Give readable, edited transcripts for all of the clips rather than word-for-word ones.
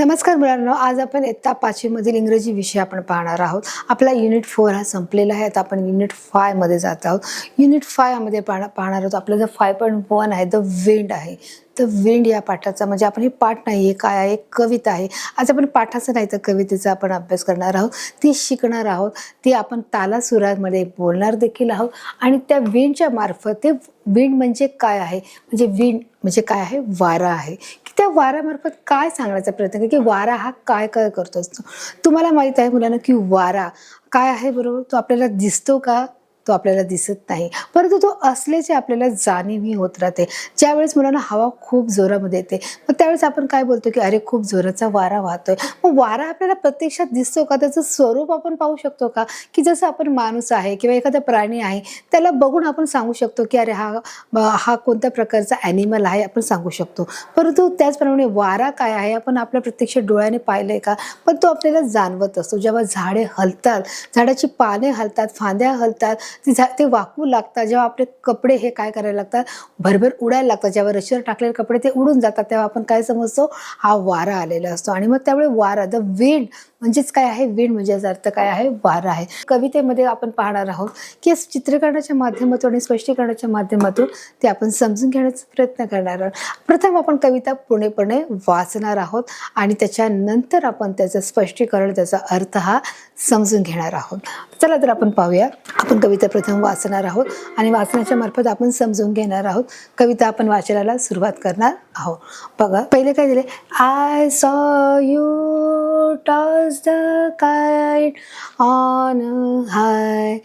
नमस्कार मुलांनो, आज आपण इयत्ता 5वी मधील इंग्रजी विषय आपण पाहणार आहोत. आपला युनिट 4 हा संपलेला आहे. आता आपण युनिट 5 मध्ये जात आहोत. युनिट 5 मध्ये पाहणार आहोत. आपला जो 5.1 आहे द विंड आहे. द विंड या पाठाचा म्हणजे आपण हे पाठ नाही आहे, काय आहे, कविता आहे. आज आपण पाठाचं नाही तर कवितेचा आपण अभ्यास करणार आहोत. ती शिकणार आहोत. ती आपण तालासुरामध्ये बोलणार देखील आहोत आणि त्या विंडच्या मार्फत ते विंड म्हणजे काय आहे, म्हणजे विंड म्हणजे काय आहे, वारा आहे. की त्या वाऱ्यामार्फत काय सांगण्याचा प्रयत्न कर की वारा हा काय काय करत असतो. तुम्हाला माहित आहे मुलांना की वारा काय आहे, बरोबर? तो आपल्याला दिसतो का? तो आपल्याला दिसत नाही, परंतु तो असल्याचे आपल्याला जाणीवही होत राहते. ज्यावेळेस मुलांना हवा खूप जोरामध्ये येते, मग त्यावेळेस आपण काय बोलतो की अरे खूप जोराचा वारा वाहतोय. मग वारा आपल्याला प्रत्यक्षात दिसतो का? त्याचं स्वरूप आपण पाहू शकतो का? की जसं आपण माणूस आहे किंवा एखादा प्राणी आहे, त्याला बघून आपण सांगू शकतो की अरे हा कोणत्या प्रकारचा ॲनिमल आहे, आपण सांगू शकतो. परंतु त्याचप्रमाणे वारा काय आहे, आपण आपल्या प्रत्यक्ष डोळ्याने पाहिलंय का? पण तो आपल्याला जाणवत असतो. जेव्हा झाडे हलतात, झाडाची पाने हलतात, फांद्या हलतात, ते वाकू लागतात, जेव्हा आपले कपडे हे काय करायला लागतात, भरभर उडायला लागतात, जेव्हा रशीवर टाकलेले कपडे ते उडून जातात, तेव्हा आपण काय समजतो, हा वारा आलेला असतो. आणि मग त्यामुळे वारा, द विंड म्हणजेच काय आहे, विंड म्हणजे याचा अर्थ काय आहे, वारा आहे. कवितेमध्ये आपण पाहणार आहोत की चित्रीकरणाच्या माध्यमातून आणि स्पष्टीकरणाच्या माध्यमातून ते आपण समजून घेण्याचा प्रयत्न करणार आहोत. प्रथम आपण कविता पूर्णपणे वाचणार आहोत आणि त्याच्यानंतर आपण त्याचं स्पष्टीकरण, त्याचा अर्थ हा समजून घेणार आहोत. चला तर आपण पाहूया. आपण कविता प्रथम वाचणार आहोत आणि वाचनाच्या मार्फत आपण समजून घेणार आहोत. कविता आपण वाचनाला सुरुवात करणार आहोत. बघा, पहिले काय दिले, I saw you toss the kite on high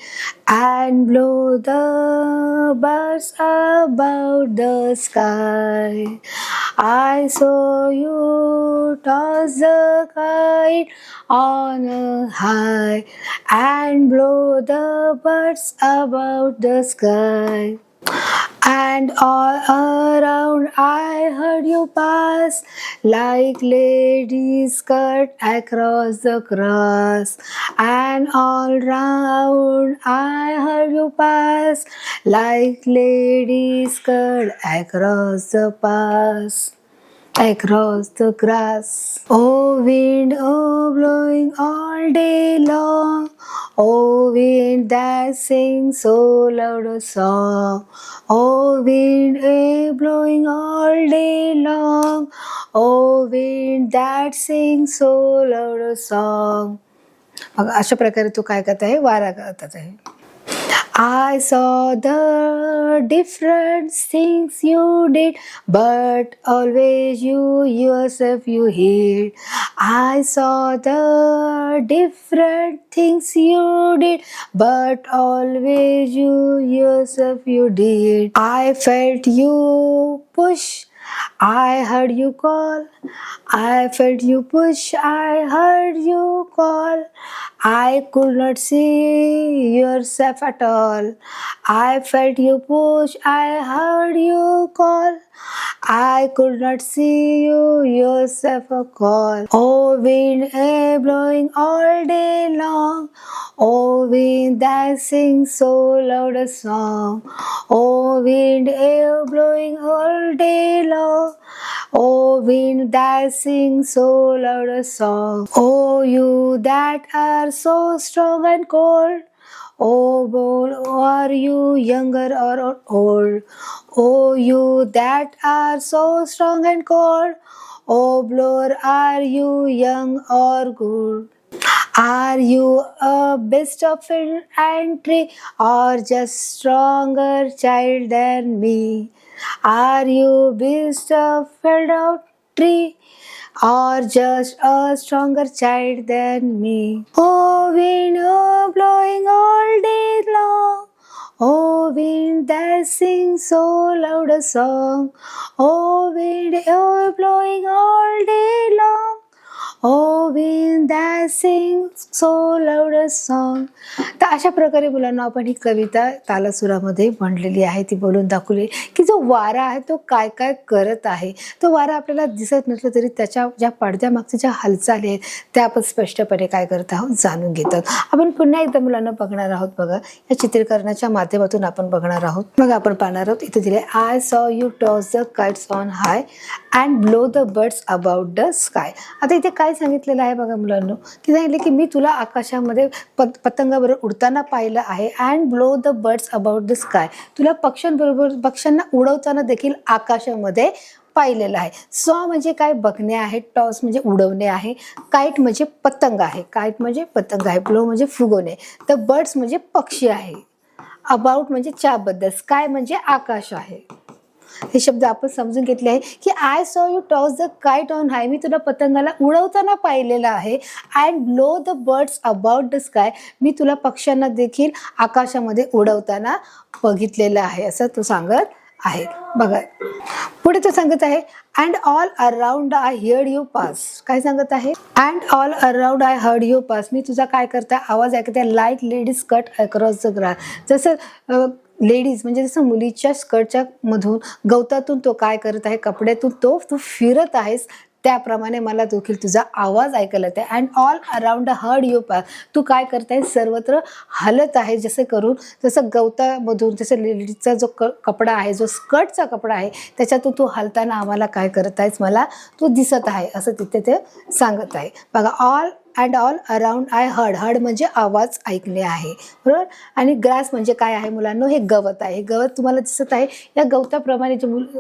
and blow the birds about the sky. I saw you toss the kite on high and blow the birds about the sky. And all around I heard you pass like ladies skirt across the grass. And all round I heard you pass like ladies skirt across the pass. Across the grass. Oh wind, oh blowing all day long. Oh wind that sings so loud a song. Oh wind, blowing all day long. Oh wind that sings so loud a song. मग अशा प्रकारे तो काय करत आहे, वारा करत आहे. I saw the different things you did, but always you yourself you hid. I saw the different things you did, but always you yourself you did. I felt you push, I heard you call. I felt you push, I heard you call. I could not see yourself at all. I felt you push, I heard you call. I could not see you yourself a call. Oh wind, blowing all day long. Oh wind that sings so loud a song. Oh wind, blowing all day long. Oh wind that sings so loud a song. Oh you that are so strong and cold. Oh bold, are you younger or old? Oh you that are so strong and cold. Oh blower, are you young or good? Are you a beast of field and tree, or just stronger child than me? Are you beast of field or tree, or just a stronger child than me? Oh wind, oh blowing all day long. Oh wind that sings so loud a song. Oh wind, oh blowing all day long. O wind that sings so loud a song. तर अशा प्रकारे मुलांना आपण ही कविता तालासुरामध्ये म्हणलेली आहे, ती बोलून दाखवली की जो वारा आहे तो काय काय करत आहे. तो वारा आपल्याला दिसत नसलं तरी त्याच्या ज्या पडद्यामागच्या ज्या हालचाली आहेत त्या आपण स्पष्टपणे काय करत आहोत जाणून घेतात. आपण पुन्हा एकदा मुलांना बघणार आहोत. बघा, या चित्रीकरणाच्या माध्यमातून आपण बघणार आहोत. मग आपण पाहणार आहोत. इथे दिले I saw you toss the kites on high and blow the birds about the sky. आता इथे काय सांगितलेलं आहे बघा मुलांनो, की सांगितले की मी तुला आकाशामध्ये पतंगाबरोबर उडताना पाहिलं आहे. And blow the birds about the sky, तुला पक्ष्यांना उडवताना देखील आकाशामध्ये पाहिलेलं आहे. सॉ म्हणजे काय, बघणे आहे. टॉस म्हणजे उडवणे आहे. काईट म्हणजे पतंग आहे. काईट म्हणजे पतंग आहे. ब्लो म्हणजे फुगवणे. तर बर्ड्स म्हणजे पक्षी आहे. अबाउट म्हणजे त्याबद्दल. स्काय म्हणजे आकाश आहे. हे शब्द आपण समजून घेतले आहे की I saw you toss the kite on high, मी तुला पतंगाला उडवताना पाहिलेलं आहे. And blow the birds about the sky, मी तुला पक्ष्यांना देखील आकाशामध्ये उडवताना बघितलेलं आहे, असं तो सांगत आहे. बघा पुढे तो सांगत आहे and all around I heard you pass. काय सांगत आहे, and all around I heard you pass, मी तुझा काय करता आवाज ऐकते. Like ladies cut across the grass, जसं लेडीज म्हणजे जसं मुलीच्या स्कर्टच्या मधून गवतातून तो काय करत आहे, कपड्यातून तू फिरत आहेस, त्याप्रमाणे मला देखील तुझा आवाज ऐकायला येते. And all around heard you pass, तू काय करताय सर्वत्र हलत आहे. जसं गवतामधून जसं लेडीजचा जो कपडा आहे, जो स्कर्टचा कपडा आहे, त्याच्यातून तू हलताना आम्हाला काय करत आहेस, मला तू दिसत आहे, असं तिथे ते सांगत आहे. बघा, all and all around I heard म्हणजे आवाज ऐकणे आहे, बरोबर. आणि ग्रास म्हणजे काय आहे मुलांनो, हे गवत आहे. हे गवत तुम्हाला दिसत आहे. या गवताप्रमाणे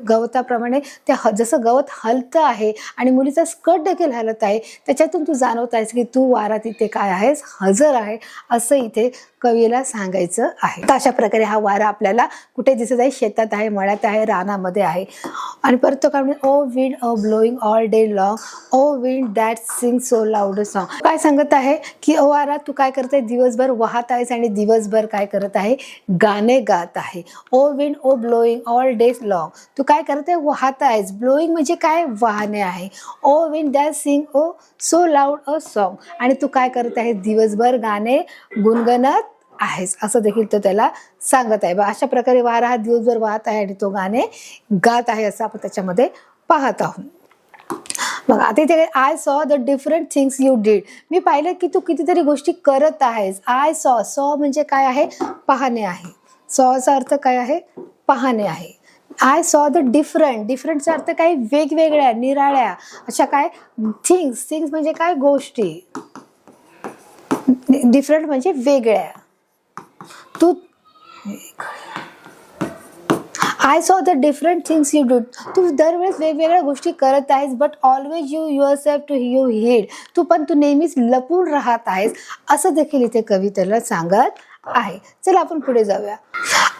गवताप्रमाणे ते जसं गवत हलतं आहे आणि मुलीचा स्कर्ट देखील हलत आहे, त्याच्यातून तू जाणवत आहेस की तू वारा तिथे काय आहेस, हजर आहे, असं इथे कवीला सांगायचं आहे. तर अशा प्रकारे हा वारा आपल्याला कुठे दिसत आहे, शेतात आहे, मळ्यात आहे, रानामध्ये आहे. आणि परत तो काय म्हणजे O wind O blowing all day long, O wind that sing so loud song. काय सांगत आहे की ओ वारा तू काय करते, दिवसभर वाहत आहेस आणि दिवसभर काय करत आहे, गाणे गात आहे. O wind O blowing all day long, तू काय करते, वाहत आहेस. ब्लोईंग म्हणजे काय, वाहने आहे. O wind that sing O so loud a song, आणि तू काय करत आहे, दिवसभर गाणे गुणगणत आहेस, असं देखील तो त्याला सांगत आहे. अशा प्रकारे वारा हा दिवसभर वाहत आहे आणि तो गाणे गात आहे, असं आपण त्याच्यामध्ये पाहत आहोत. मग आता इथे I saw the different things you did, मी पाहिलं की तू कितीतरी गोष्टी करत आहेस. आय सॉ म्हणजे काय आहे, पाहणे आहे. सॉचा अर्थ काय आहे, पाहणे आहे. आय सॉ द डिफरंटचा अर्थ काय, वेगवेगळ्या, निराळ्या अशा काय थिंग्स म्हणजे काय, गोष्टी. डिफरंट म्हणजे वेगळ्या. तू I saw the different things you do, तू दरवेळेस वेगवेगळ्या गोष्टी करत आहेस. But always you yourself to you hid, तू नेहमीच लपून राहत आहेस, असं देखील इथे कवितेला सांगत आहे. चला आपण पुढे जाऊया.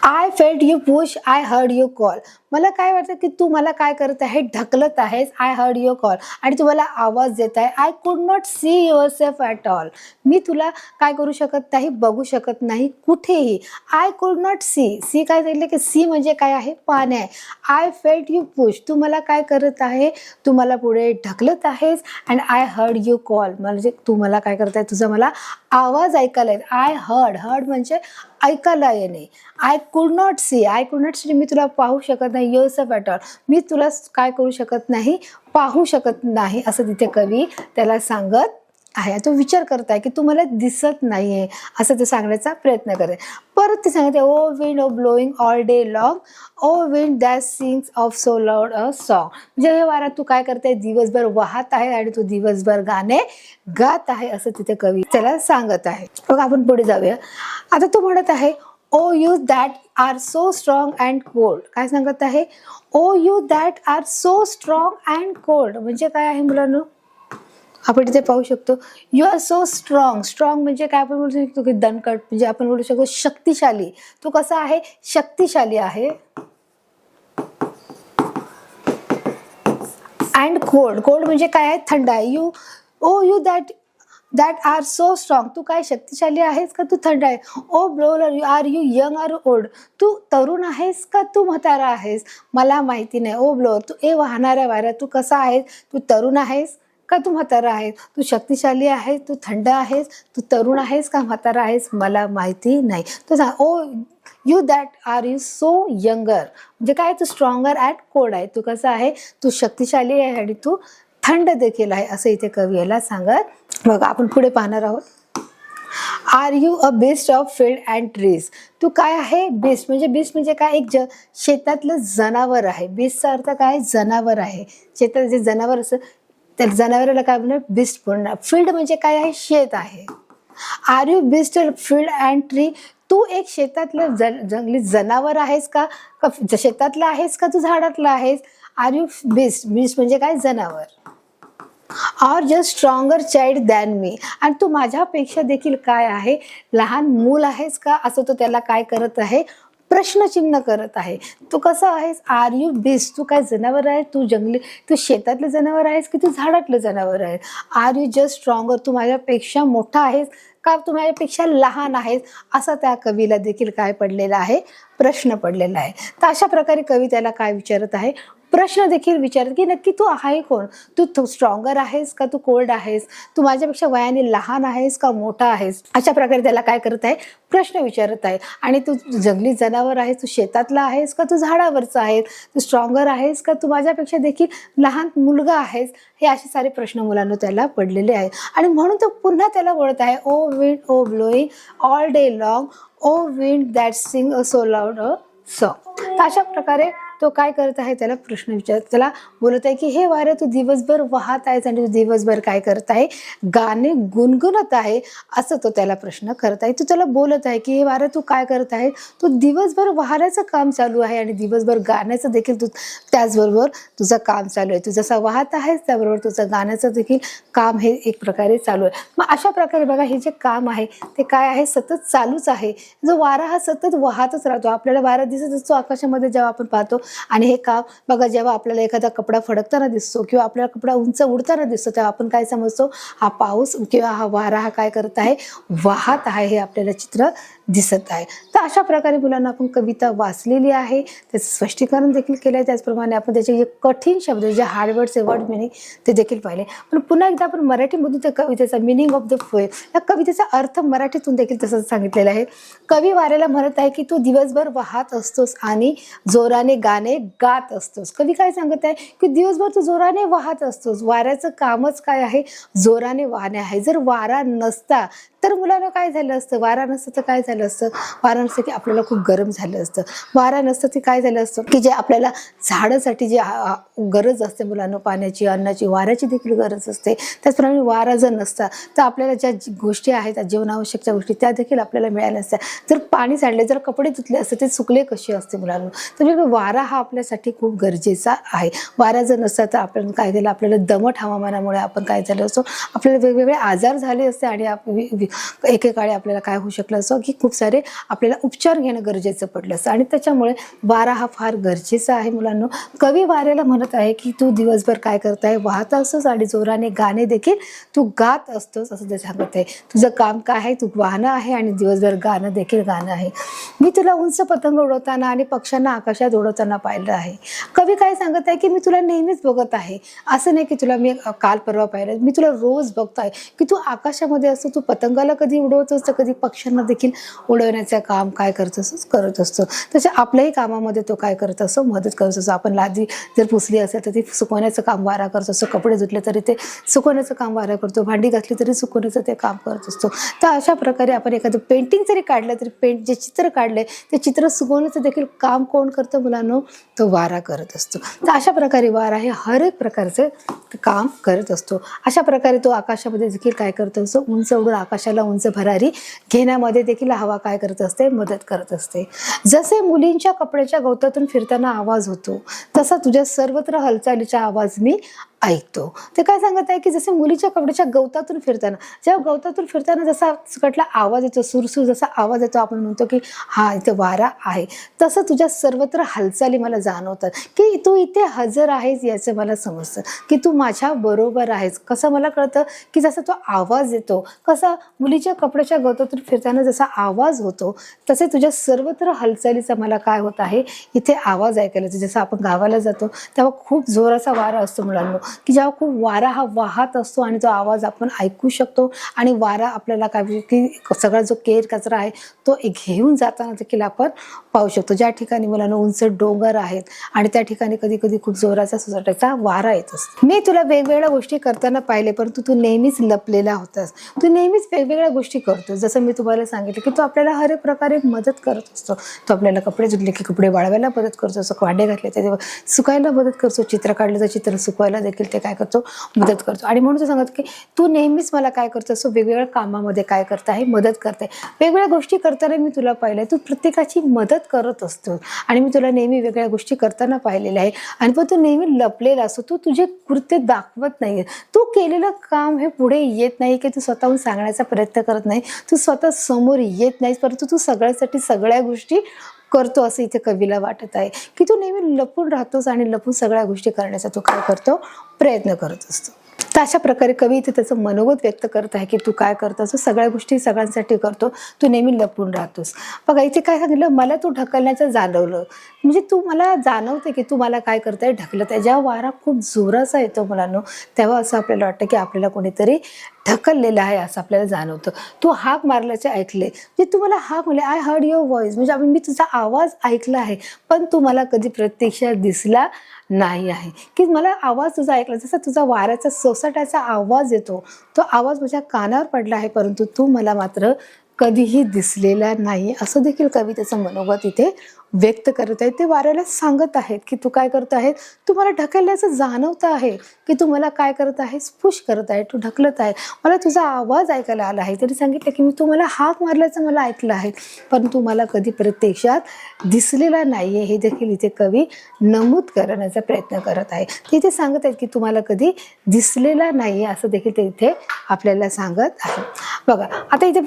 I felt you push, I heard you call, मला काय वाटतं की तू मला काय करत आहे, ढकलत आहेस. आय हर्ड युअर कॉल, आणि तू मला आवाज देत आहे. I could not see yourself at all, मी तुला काय करू शकत नाही, बघू शकत नाही कुठेही. आय कुड नॉट सी काय सांगितलं की सी म्हणजे काय आहे, पाहणे आहे. आय फेल्ट यू पुश, तू मला काय करत आहे, तू मला पुढे ढकलत आहेस. And I heard you call, म्हणजे तू मला काय करत आहे, तुझा मला आवाज ऐकायला येत. आय हर्ड म्हणजे ऐकायला येणे. आय कुड नॉट सी मी तुला पाहू शकत नाही. युअरसेल्फ ॲट ऑल, मी तुला काय करू शकत नाही, पाहू शकत नाही, असं तिथे कवी त्याला सांगत आहे. तो विचार करत आहे की तू मला दिसत नाहीये, असं ते सांगण्याचा प्रयत्न करे. परत ते सांगते O wind O blowing all day long, O wind that sings of so loud a song, म्हणजे हे वारा तू काय करते, दिवसभर वाहत आहे आणि तू दिवसभर गाणे गात आहे, असं तिथे कवी त्याला सांगत आहे. बघा आपण पुढे जाऊया. आता तो म्हणत आहे O you that are so strong and cold, काय सांगत आहे, O you that are so strong and cold, म्हणजे काय आहे मुलांनो, आपण इथे पाहू शकतो यू आर सो स्ट्रॉंग म्हणजे काय, आपण बोलू शकतो की दणकट, म्हणजे आपण बोलू शकतो शक्तिशाली. तू कसा आहे, शक्तिशाली आहे. अँड कोल्ड म्हणजे काय आहे, थंड आहे. You that are so strong, तू काय शक्तिशाली आहेस का तू थंड आहे. O blower are you young or old, तू तरुण आहेस का तू म्हातारा आहेस, मला माहिती नाही. ओ ब्लोअर, तू वाहणाऱ्या वाऱ्या, तू कसा आहेस, तू तरुण आहेस का तू म्हातारा आहे? तू शक्तिशाली आहे, तू थंड आहेस, तू तरुण आहेस का म्हातारा आहेस मला माहिती नाही. तो सांग O you that are you so younger, म्हणजे काय तू स्ट्रॉंगर ॲट कोल्ड आहे, तू कसं आहे, तू शक्तिशाली आहे आणि तू थंड देखील आहे, असं इथे कवी याला सांगत. बघा आपण पुढे पाहणार आहोत. Are you a beast of field and trees, तू काय आहे बेस्ट, म्हणजे बेस्ट म्हणजे काय, एक शेतातलं जनावर आहे. बेस्टचा अर्थ काय, जनावर आहे. शेतात जे जनावर असतं त्या जनावराला काय म्हणणार, बेस्ट म्हणणार. फील्ड म्हणजे काय आहे, शेत आहे. Are you beast field and tree, तू एक शेतातलं जंगली जनावर आहेस का, शेतातला आहेस का तू झाडातला आहेस. आर यू बेस्ट, बेस्ट म्हणजे काय, जनावर. Are just stronger child than me, आणि तू माझ्यापेक्षा देखील काय आहे, लहान मूल आहेस का, असं तो त्याला काय करत आहे, प्रश्नचिन्ह करत आहे. तू कसं आहेस, आर यू बेस्ट, तू काय जनावर आहे, तू जंगली, तू शेतातलं जनावर आहेस की तू झाडातलं जनावर आहे. आर यू जस्ट स्ट्रॉंगर, तू माझ्यापेक्षा मोठा आहेस का तू माझ्यापेक्षा लहान आहेस, असं त्या कवीला देखील काय पडलेला आहे, प्रश्न पडलेला आहे. तर अशा प्रकारे कवी त्याला काय विचारत आहे, प्रश्न देखील विचारत की नक्की तू आहे कोण, तू स्ट्रॉंगर आहेस का तू कोल्ड आहेस, तू माझ्यापेक्षा वयाने लहान आहेस का मोठा आहेस. अशा प्रकारे त्याला काय करत आहे, प्रश्न विचारत आहे. आणि तू जंगली जनावर आहेस, तू शेतातला आहेस का तू झाडावरचा आहेस, तू स्ट्रॉंगर आहेस का तू माझ्यापेक्षा देखील लहान मुलगा आहेस. हे असे सारे प्रश्न मुलांना त्याला पडलेले आहेत. आणि म्हणून तो पुन्हा त्याला बोलत आहे, O wind O blowing all day long, O wind that sing a so loud a song. तर अशा प्रकारे तो काय करत आहे, त्याला प्रश्न विचारत, त्याला बोलत आहे की हे वारे तू दिवसभर वाहत आहेस आणि तू दिवसभर काय करत आहे, गाणे गुणगुणत आहे, असं तो त्याला प्रश्न करत आहे. तू त्याला बोलत आहे की हे वारे तू काय करत आहे, तू दिवसभर वाहण्याचं काम चालू आहे आणि दिवसभर गाण्याचं देखील तू त्याचबरोबर तुझं काम चालू आहे. तू जसा वाहत आहेस त्याबरोबर तुझं गाण्याचं देखील काम हे एक प्रकारे चालू आहे. मग अशा प्रकारे बघा हे जे काम आहे ते काय आहे, सतत चालूच आहे. जो वारा हा सतत वाहतच राहतो. आपल्याला वारा दिसत असतो आकाशामध्ये जेव्हा आपण पाहतो. आणि हे काम बघा, जेव्हा आपल्याला एखादा कपडा फडकताना दिसतो किंवा आपल्याला कपडा उंच उडताना दिसतो तेव्हा आपण काय समजतो, हा पाऊस किंवा हा वारा हा काय करत आहे, वाहत आहे, हे आपल्याला चित्र दिसत आहे. तर अशा प्रकारे मुलांना आपण कविता वाचलेली आहे, त्याचं स्पष्टीकरण देखील केलं आहे. त्याचप्रमाणे आपण त्याचे जे कठीण शब्द जे हार्ड वर्ड्स वर्ड मिनिंग ते देखील पाहिले. पण पुन्हा एकदा आपण मराठीमधून त्या कवितेचा मिनिंग ऑफ द पोएम, या कवितेचा अर्थ मराठीतून देखील तसंच सांगितलेला आहे. कवी वाऱ्याला म्हणत आहे की तू दिवसभर वाहत असतोस आणि जोराने गाणे गात असतोस. कवी काय सांगत आहे की दिवसभर तू जोराने वाहत असतोस. वाऱ्याचं कामच काय आहे, जोराने वाहणे आहे. जर वारा नसता तर मुलांना काय झालं असतं, वारा नसतं तर काय झालं असतं, वारा नसतं की आपल्याला खूप गरम झालं असतं, वारा नसतं ते काय झालं असतं की जे आपल्याला झाडासाठी जे गरज असते मुलांना, पाण्याची, अन्नाची, वाऱ्याची देखील गरज असते. त्याचप्रमाणे वारा जर नसता तर आपल्याला ज्या गोष्टी आहेत जीवनावश्यकच्या गोष्टी त्या देखील आपल्याला मिळाल्या नसत्या. जर पाणी सांडले, जर कपडे धुतले असते ते सुकले कसे असते मुलांना. तर वारा हा आपल्यासाठी खूप गरजेचा आहे. वारा जर नसता तर आपण काय झालं, आपल्याला दमट हवामानामुळे आपण काय झालं असतो, आपल्याला वेगवेगळे आजार झाले असते आणि एकेकाळी आपल्याला काय होऊ शकलं असं की खूप सारे आपल्याला उपचार घेणं गरजेचं पडलं असतं. आणि त्याच्यामुळे वारा हा फार गरजेचा आहे मुलांना. कवी वाऱ्याला म्हणत आहे की तू दिवसभर काय करताय, वाहत असतोस आणि जोराने गाणे देखील तू गात असतोस, असं ते सांगत आहे. तुझं काम काय आहे, तू वाहनं आहे आणि दिवसभर गाणं देखील गाणं आहे. मी तुला उंच पतंग उडवताना आणि पक्ष्यांना आकाशात उडवताना पाहिलं आहे. कवी काय सांगत आहे की मी तुला नेहमीच बघत आहे, असं नाही की तुला मी काल परवा पाहिलं, मी तुला रोज बघतोय की तू आकाशामध्ये असतो, तू पतंगाला कधी उडवतोस तर कधी पक्ष्यांना देखील उडवण्याचं काम काय करत असतो. तसे आपल्याही कामामध्ये तो काय करत असतो, मदत करत असतो. आपण लादी जर पुसली असेल तर ती सुकवण्याचं काम वारा करत असतो, कपडे धुतले तरी ते सुकवण्याचं काम वारा करतो, भांडी घातली तरी सुकवण्याचं ते काम करत असतो. तर अशा प्रकारे आपण एखादं पेंटिंग जरी काढलं तरी जे चित्र काढलंय ते चित्र सुकवण्याचं देखील काम कोण करतं मुलांनो, तो वारा करत असतो. तर अशा प्रकारे वारा हे हर एक प्रकारचे काम करत असतो. अशा प्रकारे तो आकाशामध्ये देखील काय करत असतो, उंच उडून आकाशाला उंच भरारी घेण्यामध्ये देखील हवा काय करत असते, मदत करत असते. जसे मुलींच्या कपड्याच्या गवतातून फिरताना आवाज होतो तसा तुझ्या सर्वत्र हालचालीचा आवाज मी ऐकतो. ते काय सांगत आहे की जसे मुलीच्या कपड्याच्या गवतातून फिरताना, जेव्हा गवतातून फिरताना जसा कटला आवाज येतो, सुरसूर जसा आवाज येतो, आपण म्हणतो की हा इथे वारा आहे, तसं तुझ्या सर्वत्र हालचाली मला जाणवतात की तू इथे हजर आहेस, याचं मला समजतं की तू माझ्या बरोबर आहेस. कसं मला कळतं की जसा तो आवाज येतो, कसा मुलीच्या कपड्याच्या गवतातून फिरताना जसा आवाज होतो तसे तुझ्या सर्वत्र हालचालीचा मला काय होत आहे, इथे आवाज ऐकायला. जसं आपण गावाला जातो तेव्हा खूप जोराचा वारा असतो मुलांना, की जेव्हा खूप वारा हा वाहत असतो आणि तो आवाज आपण ऐकू शकतो आणि वारा आपल्याला काय की सगळा जो केर कचरा आहे तो घेऊन जाताना देखील आपण पाहू शकतो. ज्या ठिकाणी मुलांना उंच डोंगर आहेत आणि त्या ठिकाणी कधी कधी खूप जोराचा सुसाट्याचा वारा येत असतो. मी तुला वेगवेगळ्या गोष्टी करताना पाहिले, परंतु तू नेहमीच लपलेला होतास. तू नेहमीच वेगवेगळ्या गोष्टी करतो. जसं मी तुम्हाला सांगितलं की तू आपल्याला हर एक प्रकारे मदत करत असतो. तो आपल्याला कपडे धुतले की कपडे वाळवायला मदत करतो, असं भांडे घातले ते सुकायला मदत करतो, चित्र काढलं तर चित्र सुकवायला देखील ते काय करतो, मदत करतो. आणि म्हणून तो सांगत की तू नेहमीच मला काय करतो असं वेगवेगळ्या कामामध्ये काय करत आहे, मदत करते. वेगवेगळ्या गोष्टी करताना मी तुला पाहिलंय, तू प्रत्येकाची मदत करत असतो आणि मी तुला नेहमी वेगळ्या गोष्टी करताना पाहिलेल्या आहे. आणि पण तू नेहमी लपलेला असतो, तू तुझे कृत्य दाखवत नाहीये, तू केलेलं काम हे पुढे येत नाही की तू स्वतःहून सांगण्याचा प्रयत्न करत नाही, तू स्वतः समोर येत नाहीस, परंतु तू सगळ्यासाठी सगळ्या गोष्टी करतो असं इथे कवीला वाटत आहे की तू नेहमी लपून राहतोस आणि लपून सगळ्या गोष्टी करण्याचा तू काय करतो, प्रयत्न करत असतो. तर अशा प्रकारे कवी इथे त्याचं मनोगत व्यक्त करत आहे की तू काय करतोस, सगळ्या गोष्टी सगळ्यांसाठी करतो, तू नेहमी लपून राहतोस. बघा इथे काय सांगितलं, मला तू ढकलण्याचं जाणवलं, म्हणजे तू मला जाणवते की तू मला काय करताय, ढकलत आहे. जेव्हा वारा खूप जोराचा येतो मुलांनो, तेव्हा असं आपल्याला वाटतं की आपल्याला कोणीतरी ढकललेलं आहे असं आपल्याला जाणवतं. तू हाक मारल्याचे ऐकले, म्हणजे तू मला हाक म्हणले, आय हर्ड युअर व्हॉइस, म्हणजे मी तुझा आवाज ऐकला आहे, पण तू मला कधी प्रत्यक्षात दिसला नाही आहे. की मला आवाज तुझा ऐकला, जसा तुझा वाऱ्याचा सोसाट्याचा आवाज येतो, तो आवाज माझ्या कानावर पडला आहे, परंतु तू मला मात्र कधीही दिसलेला नाही, असं देखील कवी त्याचं मनोगत इथे व्यक्त करत आहे. ते वाऱ्याला सांगत आहेत की तू काय करत आहे, तू मला ढकलल्याचं जाणवत आहे की तू मला काय करत आहेस, पुश करत आहे, तू ढकलत आहे, मला तुझा आवाज ऐकायला आला आहे. तरी सांगितलं की मी तू मला हाक मारल्याचं मला ऐकलं आहे, पण तू मला कधी प्रत्यक्षात दिसलेला नाहीये, हे देखील इथे कवी नमूद करण्याचा प्रयत्न करत आहे. ते इथे सांगत आहेत की तुम्हाला कधी दिसलेला नाहीये असं देखील ते इथे आपल्याला सांगत आहे. बघा आता इथे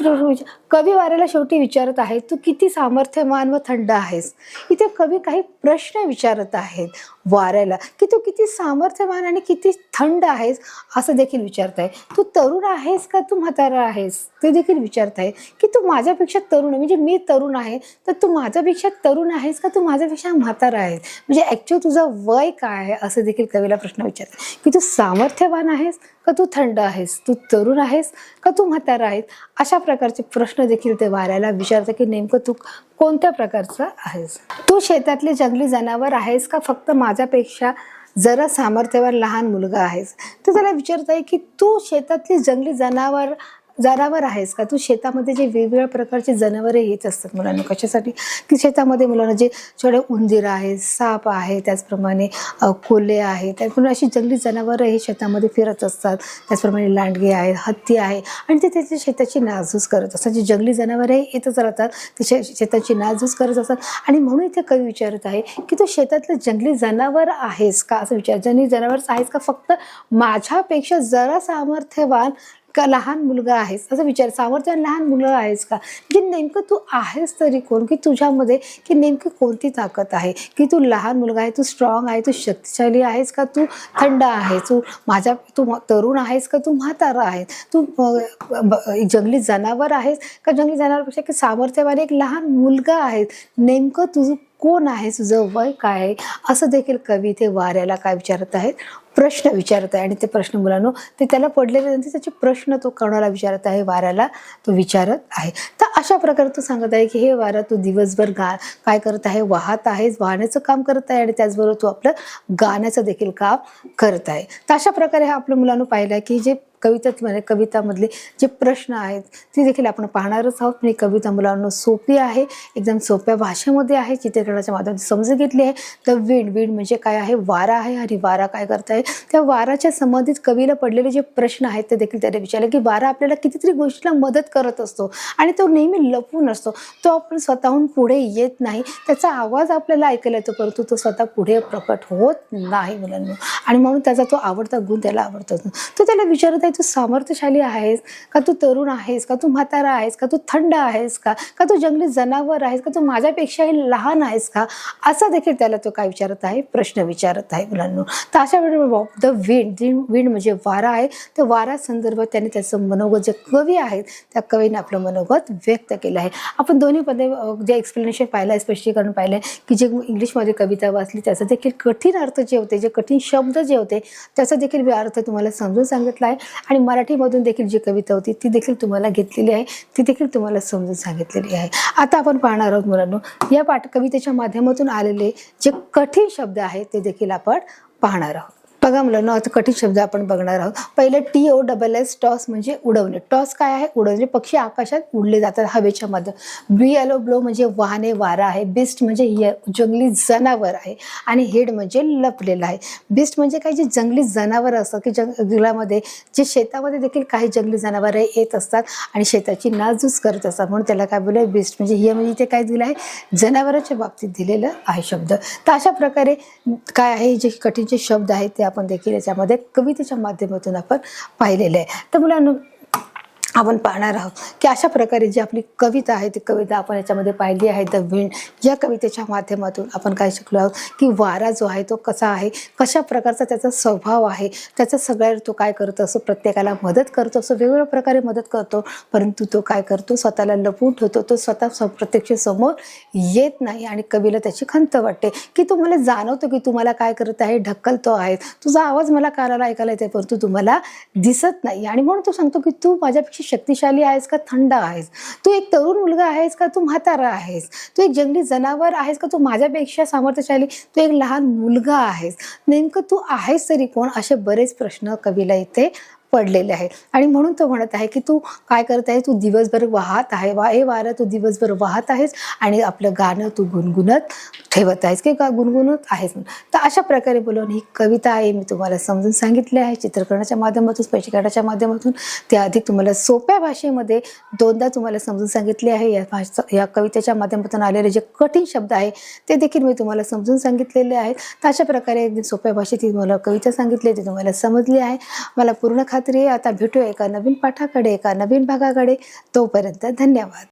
कवी वाऱ्याला शेवटी विचारत आहे, तू किती सामर्थ्यवान व थंड आहेस. इथे कवी काही प्रश्न विचारत आहेत वाऱ्याला की तू किती सामर्थ्यवान आणि किती थंड आहेस असं देखील विचारत आहे. तू तरुण आहेस का तू म्हातारा आहेस ते देखील विचारत आहे. की तू माझ्यापेक्षा तरुण आहे, म्हणजे मी तरुण आहे तर तू माझ्यापेक्षा तरुण आहेस का तू माझ्यापेक्षा म्हातारा आहेस, म्हणजे ॲक्च्युअली तुझं वय काय आहे असं देखील कवीला प्रश्न विचारत आहे. की तू सामर्थ्यवान आहेस का तू थंड आहेस, तू तरुण आहेस का तू म्हातारा आहेस, अशा प्रकारचे प्रश्न देखील ते वाऱ्याला विचारतं की नेमकं तू कोणत्या प्रकारचा आहेस. तू शेतातले जंगली जनावर आहेस का फक्त माझ्यापेक्षा जरा सामर्थ्यवान लहान मुलगा आहेस. तर त्याला विचारत आहे की तू शेतातली जंगली जनावर आहेस का, तू शेतामध्ये जे वेगवेगळ्या प्रकारचे जनावरे येत असतात मुलांना कशासाठी, की शेतामध्ये मुलांना जे छोटे उंदीर आहेत, साप आहे, त्याचप्रमाणे कोल्हे आहेत, त्याचप्रमाणे अशी जंगली जनावरं हे शेतामध्ये फिरत असतात. त्याचप्रमाणे लांडगे आहे, हत्ती आहे आणि ते त्याच्या शेताची नासधूस करत असतात. जे जंगली जनावरे येतच राहतात ते शेताची नासधूस करत असतात. आणि म्हणून इथे कवी विचारत आहे की तू शेतातलं जंगली जनावर आहेस का असं विचार, जंगली जनावर आहेस का फक्त माझ्यापेक्षा जरा सामर्थ्यवान का लहान मुलगा आहेस असं विचार, सामर्थ्यवान लहान मुलगा आहेस का, म्हणजे नेमकं तू आहेस तरी कोण, की तुझ्यामध्ये की नेमकी कोणती ताकद आहे, की तू लहान मुलगा आहे, तू स्ट्रॉंग आहे, तू शक्तिशाली आहेस का तू थंड आहे, तू तरुण आहेस का तू म्हातारा आहे, तू जंगली जनावर आहेस का जंगली जनावरपेक्षा की सामर्थ्यवान एक लहान मुलगा आहे, नेमकं तुझं कोण आहे, तुझं वय काय आहे, असं देखील कवी ते वाऱ्याला काय विचारत आहेत, प्रश्न विचारत आहे. आणि ते प्रश्न मुलांनो ते त्याला पडलेले नंतर त्याचे प्रश्न तो कोणाला विचारत आहे, वाऱ्याला तो विचारत आहे. तर अशा प्रकारे तो सांगत आहे की हे वारा तू दिवसभर काय करत आहे, वाहत आहेस, वाहण्याचं काम करत आहे आणि त्याचबरोबर तू आपलं गाण्याचं देखील काम करत आहे. तर अशा प्रकारे हा आपल्या मुलांना पाहिलं आहे की जे कवितामधले जे प्रश्न आहेत ते देखील आपण पाहणारच आहोत. ही कविता मुलांना सोपी आहे, एकदम सोप्या भाषेमध्ये आहे, चित्रकलाच्या माध्यमातून समजून घेतली आहे. तर विंड म्हणजे काय आहे, वारा आहे आणि वारा काय करत आहे, त्या वाराच्या संबंधित कवीला पडलेले जे प्रश्न आहेत ते देखील त्याने विचारले की वारा आपल्याला कितीतरी गोष्टीला मदत करत असतो आणि तो नेहमी लपून असतो, तो आपण स्वतःहून पुढे येत नाही, त्याचा आवाज आपल्याला ऐकायला येतो परंतु तो स्वतः पुढे प्रकट होत नाही मुलांना, आणि म्हणून त्याचा तो आवडता गुण त्याला आवडतो. तो त्याला विचारत आहे तू सामर्थ्यशाली आहेस का, तू तरुण आहेस का, तू म्हातारा आहेस का, तू थंड आहेस का, का तू जंगली जनावर आहेस का, तू माझ्यापेक्षाही लहान आहेस का, असा देखील त्याला तो काय विचारत आहे, प्रश्न विचारत आहे मुलांनो. तर अशा वेळेला द विंड, विंड म्हणजे वारा आहे, तर वारा संदर्भात त्याने त्याचं मनोगत, जे कवी आहेत त्या कवीने आपलं मनोगत व्यक्त केलं आहे. आपण दोन्हीमध्ये जे एक्सप्लेनेशन पाहिलं आहे, स्पष्टीकरण पाहिलं आहे की जे इंग्लिशमध्ये कविता वाचली त्याचं देखील कठीण अर्थ जे होते, जे कठीण शब्द जे होते त्याचा देखील मी अर्थ तुम्हाला समजून सांगितला आहे, आणि मराठीमधून देखील जी कविता होती ती देखील तुम्हाला घेतलेली आहे, ती देखील तुम्हाला समजून सांगितलेली आहे. आता आपण पाहणार आहोत मुलांनो, या कवितेच्या माध्यमातून आलेले जे कठीण शब्द आहेत ते देखील आपण पाहणार आहोत. बघा मुलांनो, आता कठीण शब्द आपण बघणार आहोत. पहिले TOSS, टॉस म्हणजे उडवणे. टॉस काय आहे? उडवणे. पक्षी आकाशात उडले जातात हवेच्या मध्ये. BLO म्हणजे वाहने, वारा आहे. बिस्ट म्हणजे जंगली जनावर आहे, आणि हेड म्हणजे लपलेला आहे. बिस्ट म्हणजे काही जे जंगली जनावर असतात की जंगलामध्ये, जे शेतामध्ये देखील काही जंगली जनावर येत असतात आणि शेताची नासधूस करत असतात, म्हणून त्याला काय बोलूया, बिस्ट. म्हणजे हे म्हणजे इथे काय दिलं आहे, जनावरांच्या बाबतीत दिलेलं आहे शब्द. तर अशा प्रकारे काय आहे, जे कठीण जे शब्द आहेत ते आपण देखील याच्यामध्ये कवितेच्या माध्यमातून आपण पाहिलेले आहे. तर मुलांनो, आपण पाहणार आहोत की अशा प्रकारे जी आपली कविता आहे ती कविता आपण याच्यामध्ये पाहिली आहे. द विंड या कवितेच्या माध्यमातून आपण काय शिकलो आहोत की वारा जो आहे तो कसा आहे, कशा प्रकारचा त्याचा स्वभाव आहे, त्याचा सगळ्या तो काय करतो असो, प्रत्येकाला मदत करतो असो, वेगवेगळ्या प्रकारे मदत करतो, परंतु तो काय करतो, स्वतःला लपवून ठेवतो, तो स्वतः प्रत्यक्ष समोर येत नाही, आणि कवीला त्याची खंत वाटते की तू मला जाणवतो की तू मला काय करत आहे, ढकलतो आहे, तुझा आवाज मला कानाला ऐकायला येते परंतु तुम्हाला दिसत नाही, आणि म्हणून तो सांगतो की तू माझ्यापेक्षा शक्तिशाली आहेस का थंड आहेस, तू एक तरुण मुलगा आहेस का तू म्हातारा आहेस, तू एक जंगली जनावर आहेस का तू माझ्यापेक्षा सामर्थ्यशाली, तू एक लहान मुलगा आहेस, नेमकं तू आहेस तरी कोण, असे बरेच प्रश्न कवीला इथे पडलेले आहे. आणि म्हणून तो म्हणत आहे की तू काय करत आहे, तू दिवसभर वाहत आहे, हे वारा तू दिवसभर वाहत आहेस आणि आपलं गाणं तू गुणगुणत ठेवत आहेस की गुणगुणत आहेस. तर अशा प्रकारे बोलून ही कविता आहे, मी तुम्हाला समजून सांगितले आहे चित्रकरणाच्या माध्यमातून, स्पष्टीकरणाच्या माध्यमातून, त्या अधिक तुम्हाला सोप्या भाषेमध्ये दोनदा तुम्हाला समजून सांगितले आहे. या कवितेच्या माध्यमातून आलेले जे कठीण शब्द आहे ते देखील मी तुम्हाला समजून सांगितलेले आहेत. तर अशा प्रकारे एकदम सोप्या भाषेत तुम्हाला कविता सांगितली, ती तुम्हाला समजली आहे. मला पूर्ण खात्री आहे. आता भेटूया एका नवीन पाठाकडे, एका नवीन भागाकडे. तोपर्यंत धन्यवाद.